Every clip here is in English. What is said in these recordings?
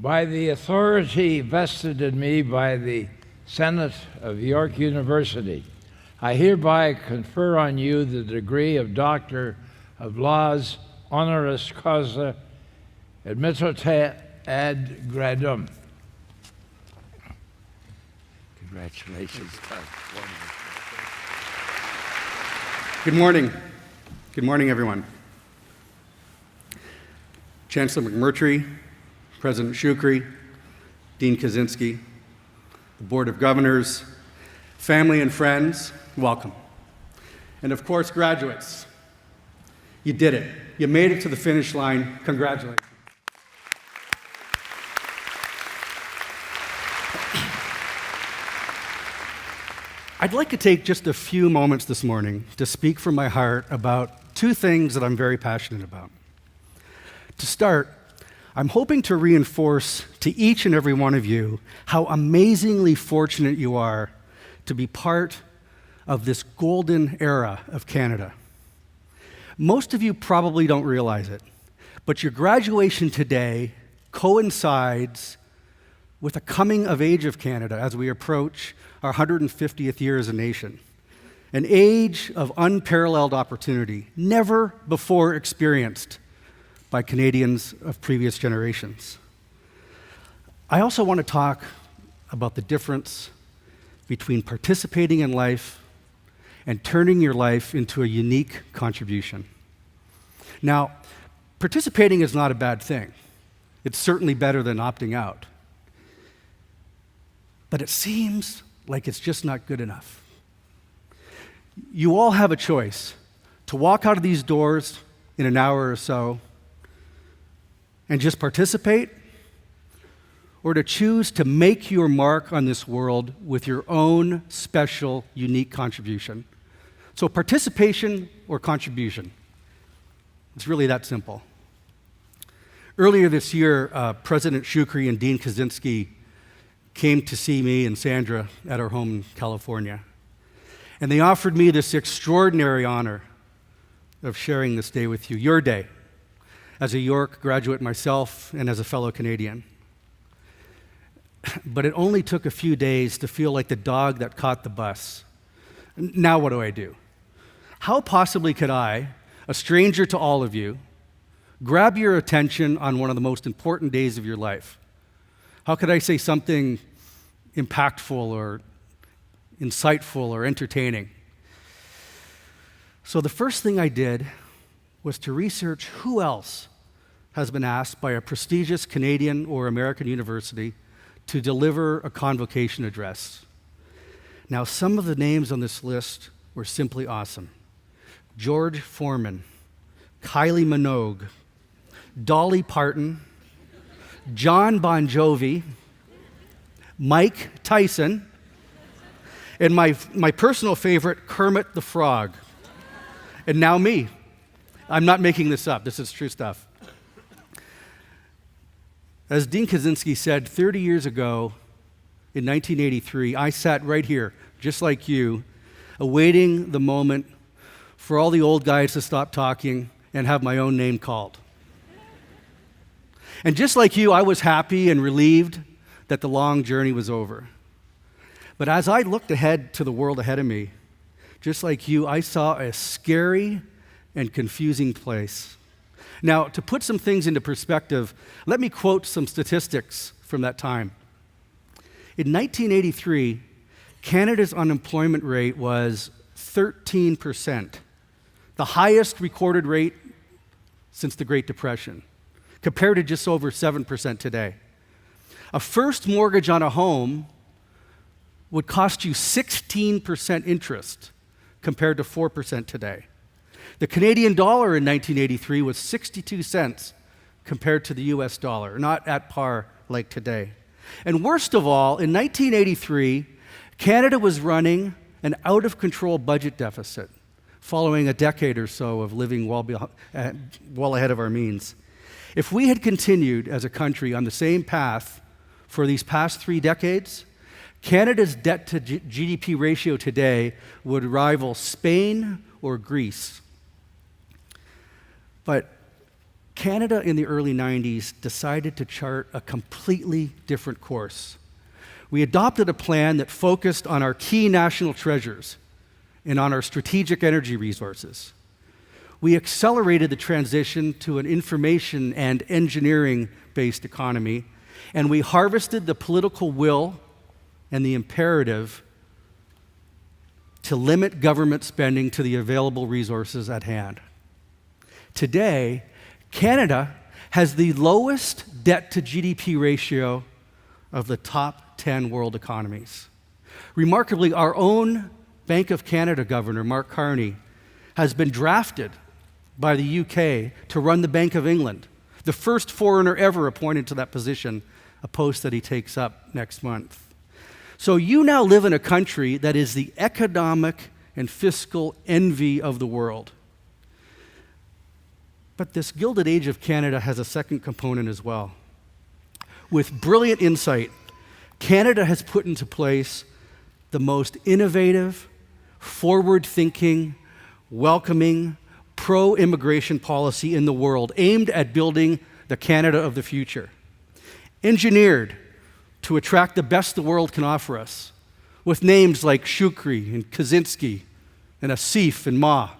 By the authority vested in me by the Senate of York University, I hereby confer on you the degree of Doctor of Laws, honoris causa, admittate ad gradum. Congratulations. Good morning. Good morning, everyone. Chancellor McMurtry, President Shukri, Dean Kaczynski, the Board of Governors, family and friends, welcome. And of course, graduates, you did it. You made it to the finish line. Congratulations. I'd like to take just a few moments this morning to speak from my heart about two things that I'm very passionate about. To start, I'm hoping to reinforce to each and every one of you how amazingly fortunate you are to be part of this golden era of Canada. Most of you probably don't realize it, but your graduation today coincides with a coming of age of Canada as we approach our 150th year as a nation. An age of unparalleled opportunity, never before experienced by Canadians of previous generations. I also want to talk about the difference between participating in life and turning your life into a unique contribution. Now, participating is not a bad thing. It's certainly better than opting out. But it seems like it's just not good enough. You all have a choice to walk out of these doors in an hour or so and just participate, or to choose to make your mark on this world with your own special, unique contribution. So participation or contribution. It's really that simple. Earlier this year, President Shukri and Dean Kaczynski came to see me and Sandra at our home in California. And they offered me this extraordinary honor of sharing this day with you, your day, as a York graduate myself and as a fellow Canadian. But it only took a few days to feel like the dog that caught the bus. Now what do I do? How possibly could I, a stranger to all of you, grab your attention on one of the most important days of your life? How could I say something impactful or insightful or entertaining? So the first thing I did was to research who else has been asked by a prestigious Canadian or American university to deliver a convocation address. Now, some of the names on this list were simply awesome. George Foreman, Kylie Minogue, Dolly Parton, John Bon Jovi, Mike Tyson, and my personal favorite, Kermit the Frog. And now me. I'm not making this up. This is true stuff. As Dean Kaczynski said, 30 years ago, in 1983, I sat right here, just like you, awaiting the moment for all the old guys to stop talking and have my own name called. And just like you, I was happy and relieved that the long journey was over. But as I looked ahead to the world ahead of me, just like you, I saw a scary and confusing place. Now, to put some things into perspective, let me quote some statistics from that time. In 1983, Canada's unemployment rate was 13%, the highest recorded rate since the Great Depression, compared to just over 7% today. A first mortgage on a home would cost you 16% interest compared to 4% today. The Canadian dollar in 1983 was 62 cents compared to the US dollar, not at par like today. And worst of all, in 1983, Canada was running an out-of-control budget deficit following a decade or so of living well ahead of our means. If we had continued as a country on the same path for these past 3 decades, Canada's debt-to-GDP ratio today would rival Spain or Greece. But Canada in the early 90s decided to chart a completely different course. We adopted a plan that focused on our key national treasures and on our strategic energy resources. We accelerated the transition to an information and engineering-based economy, and we harvested the political will and the imperative to limit government spending to the available resources at hand. Today, Canada has the lowest debt-to-GDP ratio of the top 10 world economies. Remarkably, our own Bank of Canada Governor, Mark Carney, has been drafted by the UK to run the Bank of England, the first foreigner ever appointed to that position, a post that he takes up next month. So you now live in a country that is the economic and fiscal envy of the world. But this Gilded Age of Canada has a second component as well. With brilliant insight, Canada has put into place the most innovative, forward-thinking, welcoming, pro-immigration policy in the world, aimed at building the Canada of the future. Engineered to attract the best the world can offer us, with names like Shukri and Kaczynski and Asif and Ma.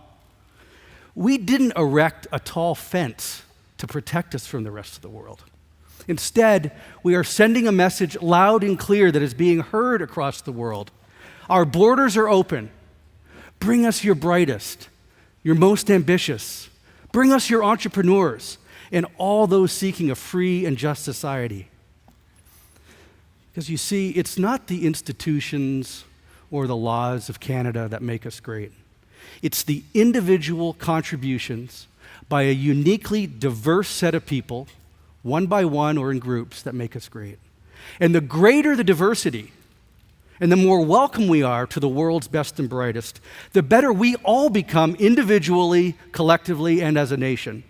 We didn't erect a tall fence to protect us from the rest of the world. Instead, we are sending a message loud and clear that is being heard across the world. Our borders are open. Bring us your brightest, your most ambitious. Bring us your entrepreneurs and all those seeking a free and just society. Because you see, it's not the institutions or the laws of Canada that make us great. It's the individual contributions by a uniquely diverse set of people, one by one or in groups, that make us great. And the greater the diversity, and the more welcome we are to the world's best and brightest, the better we all become individually, collectively, and as a nation.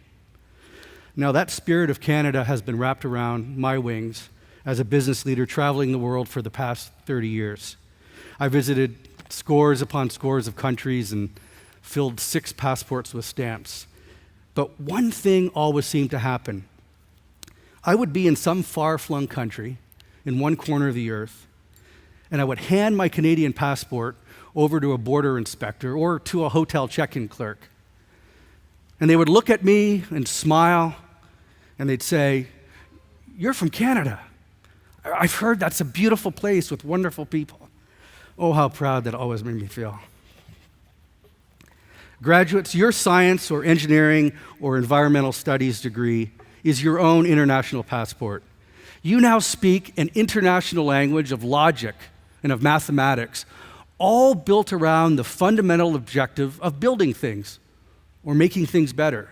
Now, that spirit of Canada has been wrapped around my wings as a business leader traveling the world for the past 30 years. I visited scores upon scores of countries and filled 6 passports with stamps. But one thing always seemed to happen. I would be in some far-flung country in one corner of the earth, and I would hand my Canadian passport over to a border inspector or to a hotel check-in clerk. And they would look at me and smile, and they'd say, "You're from Canada. I've heard that's a beautiful place with wonderful people." Oh, how proud that always made me feel. Graduates, your science or engineering or environmental studies degree is your own international passport. You now speak an international language of logic and of mathematics, all built around the fundamental objective of building things or making things better.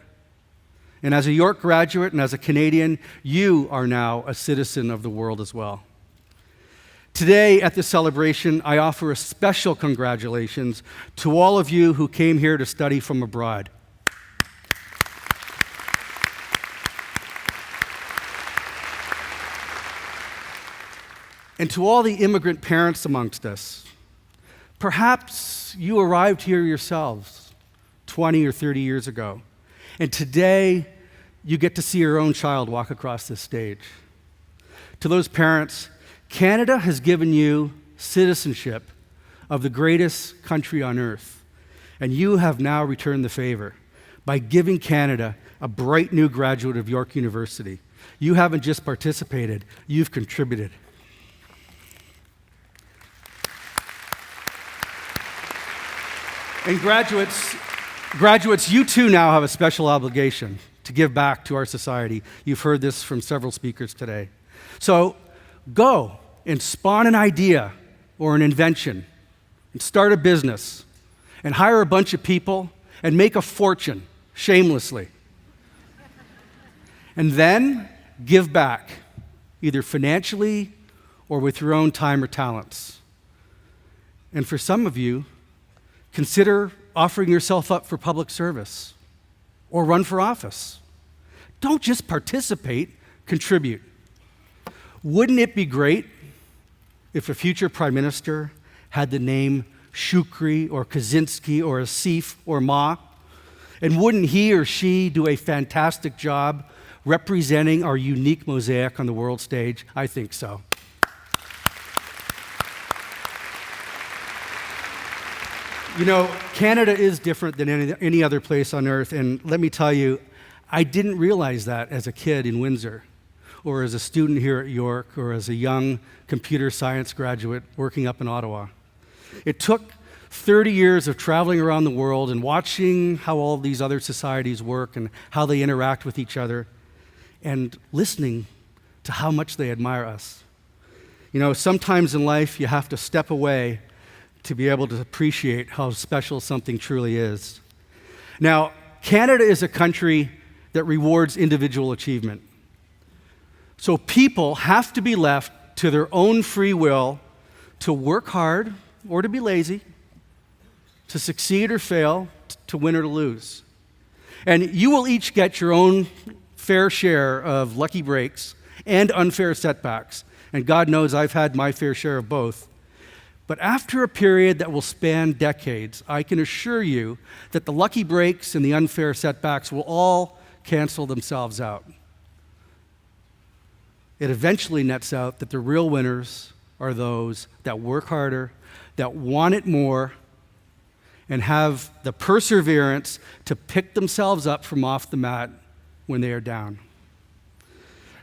And as a York graduate and as a Canadian, you are now a citizen of the world as well. Today at this celebration, I offer a special congratulations to all of you who came here to study from abroad. And to all the immigrant parents amongst us, perhaps you arrived here yourselves 20 or 30 years ago, and today you get to see your own child walk across this stage. To those parents, Canada has given you citizenship of the greatest country on earth, and you have now returned the favor by giving Canada a bright new graduate of York University. You haven't just participated, you've contributed. And graduates, you too now have a special obligation to give back to our society. You've heard this from several speakers today. So go and spawn an idea or an invention and start a business and hire a bunch of people and make a fortune shamelessly. And then give back, either financially or with your own time or talents. And for some of you, consider offering yourself up for public service or run for office. Don't just participate, contribute. Wouldn't it be great if a future prime minister had the name Shukri or Kaczynski or Asif or Ma? And wouldn't he or she do a fantastic job representing our unique mosaic on the world stage? I think so. You know, Canada is different than any other place on earth, and let me tell you, I didn't realize that as a kid in Windsor, or as a student here at York, or as a young computer science graduate working up in Ottawa. It took 30 years of traveling around the world and watching how all these other societies work and how they interact with each other, and listening to how much they admire us. You know, sometimes in life you have to step away to be able to appreciate how special something truly is. Now, Canada is a country that rewards individual achievement. So people have to be left to their own free will to work hard or to be lazy, to succeed or fail, to win or to lose. And you will each get your own fair share of lucky breaks and unfair setbacks. And God knows I've had my fair share of both. But after a period that will span decades, I can assure you that the lucky breaks and the unfair setbacks will all cancel themselves out. It eventually nets out that the real winners are those that work harder, that want it more, and have the perseverance to pick themselves up from off the mat when they are down.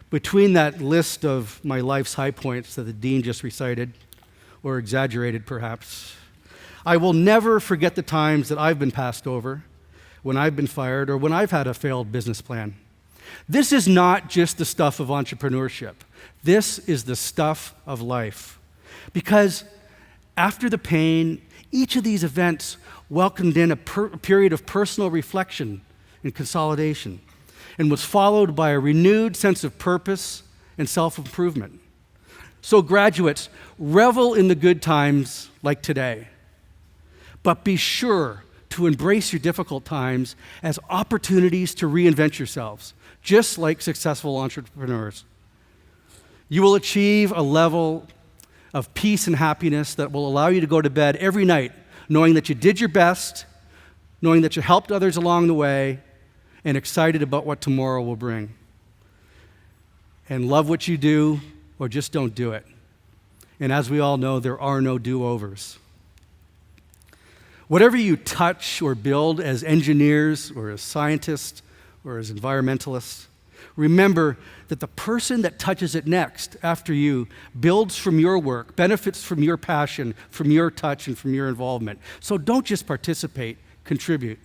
Between that list of my life's high points that the dean just recited, or exaggerated perhaps, I will never forget the times that I've been passed over, when I've been fired, or when I've had a failed business plan. This is not just the stuff of entrepreneurship. This is the stuff of life. Because after the pain, each of these events welcomed in a period of personal reflection and consolidation, and was followed by a renewed sense of purpose and self-improvement. So graduates, revel in the good times like today, but be sure to embrace your difficult times as opportunities to reinvent yourselves, just like successful entrepreneurs. You will achieve a level of peace and happiness that will allow you to go to bed every night knowing that you did your best, knowing that you helped others along the way, and excited about what tomorrow will bring. And love what you do, or just don't do it. And as we all know, there are no do-overs. Whatever you touch or build as engineers or as scientists or as environmentalists, remember that the person that touches it next after you builds from your work, benefits from your passion, from your touch, and from your involvement. So don't just participate, contribute.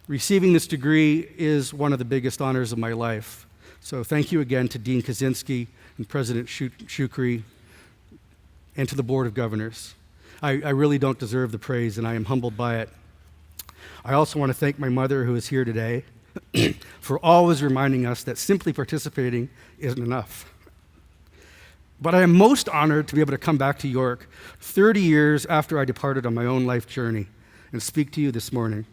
Receiving this degree is one of the biggest honors of my life. So thank you again to Dean Kaczynski and President Shukri and to the Board of Governors. I really don't deserve the praise, and I am humbled by it. I also want to thank my mother, who is here today, for always reminding us that simply participating isn't enough. But I am most honored to be able to come back to York 30 years after I departed on my own life journey and speak to you this morning.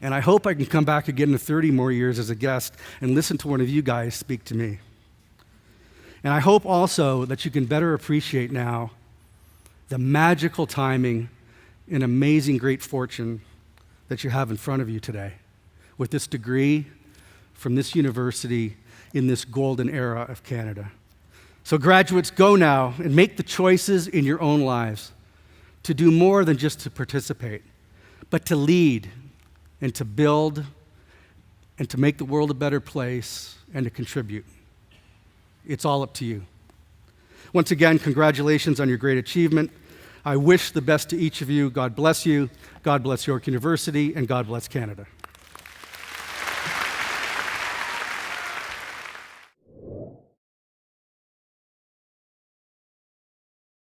And I hope I can come back again in 30 more years as a guest and listen to one of you guys speak to me. And I hope also that you can better appreciate now the magical timing and amazing great fortune that you have in front of you today with this degree from this university in this golden era of Canada. So graduates, go now and make the choices in your own lives to do more than just to participate, but to lead and to build and to make the world a better place and to contribute. It's all up to you. Once again, congratulations on your great achievement. I wish the best to each of you. God bless you. God bless York University, and God bless Canada.